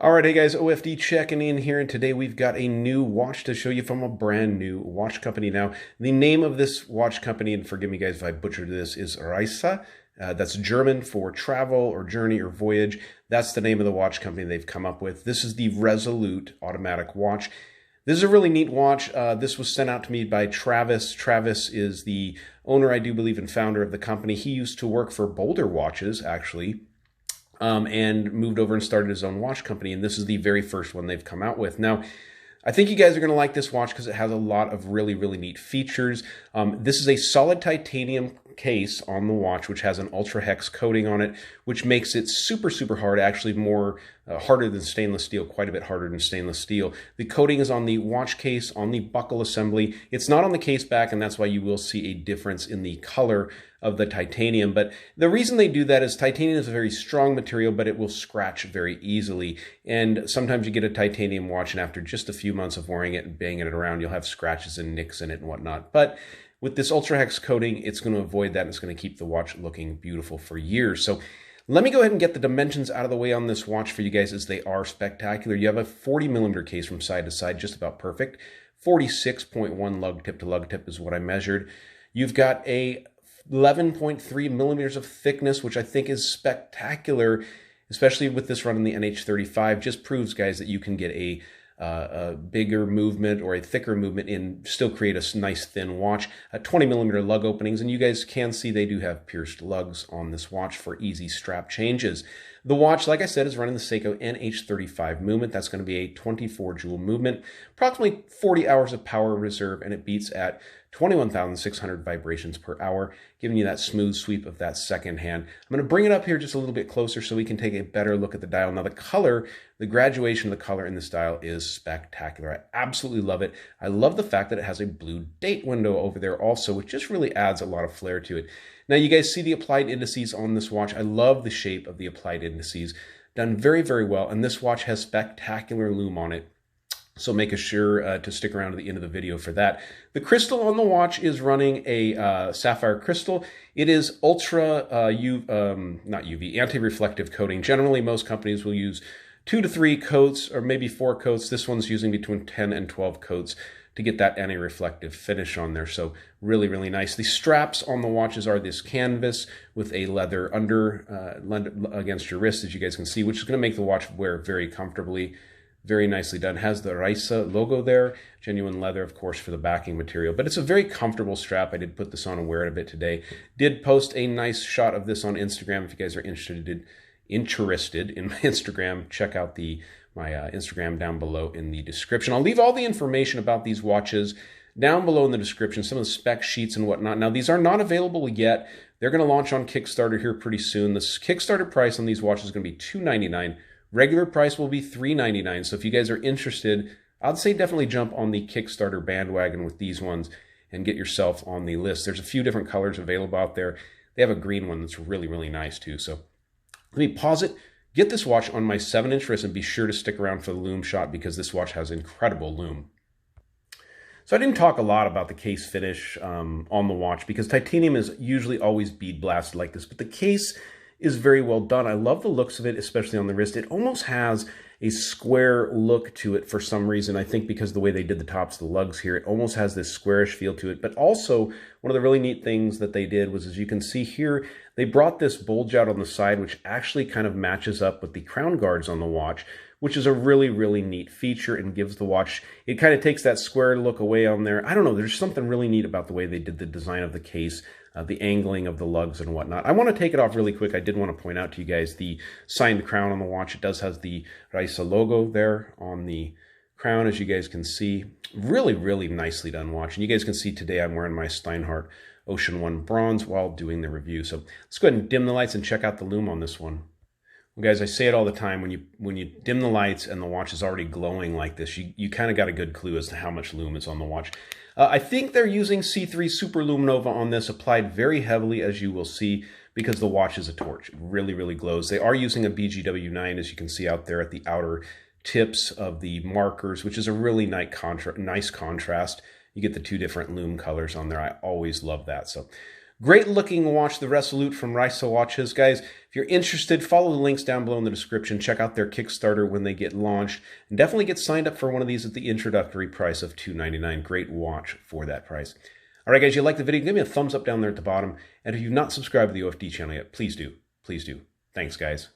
All right, hey guys, OFD checking in here, and today we've got a new watch to show you from a brand new watch company. Now, the name of this watch company, and forgive me guys if I butchered this, is REISE. That's German for travel or journey or voyage. That's the name of the watch company they've come up with. This is the Resolute automatic watch. This is a really neat watch. This was sent out to me by Travis. Travis is the owner, I do believe, and founder of the company. He used to work for Boulder Watches, actually. And moved over and started his own watch company. And this is the very first one they've come out with. Now, I think you guys are going to like this watch because it has a lot of really, really neat features. This is a solid titanium case on the watch, which has an ULTRAHex coating on it, which makes it super, super hard, actually more harder than stainless steel, quite a bit harder than stainless steel. The coating is on the watch case, on the buckle assembly. It's not on the case back, and that's why you will see a difference in the color of the titanium. But the reason they do that is titanium is a very strong material, but it will scratch very easily. And sometimes you get a titanium watch, and after just a few months of wearing it and banging it around, you'll have scratches and nicks in it and whatnot. But with this ULTRAHex coating, it's going to avoid that, and it's going to keep the watch looking beautiful for years. So let me go ahead and get the dimensions out of the way on this watch for you guys, as they are spectacular. You have a 40mm case from side to side, just about perfect. 46.1 lug tip to lug tip is what I measured. You've got a 11.3 millimeters of thickness, which I think is spectacular, especially with this run in the NH35. Just proves, guys, that you can get a bigger movement or a thicker movement and still create a nice thin watch. 20mm lug openings, and you guys can see they do have pierced lugs on this watch for easy strap changes. The watch, like I said, is running the Seiko NH35 movement. That's going to be a 24 joule movement, approximately 40 hours of power reserve, and it beats at 21,600 vibrations per hour, giving you that smooth sweep of that second hand. I'm going to bring it up here just a little bit closer so we can take a better look at the dial. Now, the color, the graduation of the color in this dial is spectacular. I absolutely love it. I love the fact that it has a blue date window over there also, which just really adds a lot of flair to it. Now, you guys see the applied indices on this watch. I love the shape of the applied indices. Done very, very well, and this watch has spectacular lume on it. So make sure to stick around to the end of the video for that. The crystal on the watch is running a sapphire crystal. It is ultra not UV, anti-reflective coating. Generally, most companies will use 2 to 3 coats or maybe 4 coats. This one's using between 10 and 12 coats to get that anti-reflective finish on there. So really, really nice. The straps on the watches are this canvas with a leather under against your wrist, as you guys can see, which is going to make the watch wear very comfortably. Very nicely done. Has the REISE logo there. Genuine leather, of course, for the backing material. But it's a very comfortable strap. I did put this on and wear it a bit today. Did post a nice shot of this on Instagram. If you guys are interested in my Instagram, check out my Instagram down below in the description. I'll leave all the information about these watches down below in the description, some of the spec sheets and whatnot. Now, these are not available yet. They're going to launch on Kickstarter here pretty soon. The Kickstarter price on these watches is going to be $299. Regular price will be $399. So if you guys are interested, I'd say definitely jump on the Kickstarter bandwagon with these ones and get yourself on the list. There's a few different colors available out there. They have a green one that's really, really nice too. So let me pause it, get this watch on my 7-inch wrist, and be sure to stick around for the Loom Shot because this watch has incredible lume. So I didn't talk a lot about the case finish on the watch because titanium is usually always bead blasted like this, but the case is very well done. I love the looks of it, especially on the wrist. It almost has a square look to it for some reason. I think because of the way they did the tops of the lugs here, it almost has this squarish feel to it. But also, one of the really neat things that they did was, as you can see here, they brought this bulge out on the side, which actually kind of matches up with the crown guards on the watch, which is a really, really neat feature and gives the watch, it kind of takes that square look away on there. I don't know, there's something really neat about the way they did the design of the case, the angling of the lugs and whatnot. I want to take it off really quick. I did want to point out to you guys the signed crown on the watch. It does have the REISE logo there on the crown, as you guys can see. Really, really nicely done watch. And you guys can see today I'm wearing my Steinhardt Ocean 1 Bronze while doing the review. So let's go ahead and dim the lights and check out the lume on this one. Well, guys, I say it all the time, when you dim the lights and the watch is already glowing like this, you kind of got a good clue as to how much lume is on the watch. I think they're using C3 Super Luminova on this, applied very heavily, as you will see, because the watch is a torch. It really, really glows. They are using a BGW9, as you can see out there at the outer tips of the markers, which is a really nice contrast. You get the two different lume colors on there. I always love that. So Great looking watch, the Resolute from REISE watches. Guys, if you're interested, follow the links down below in the description. Check out their Kickstarter when they get launched. And definitely get signed up for one of these at the introductory price of $299. Great watch for that price. All right, guys, you like the video, give me a thumbs up down there at the bottom. And if you've not subscribed to the OFD channel yet, please do. Please do. Thanks, guys.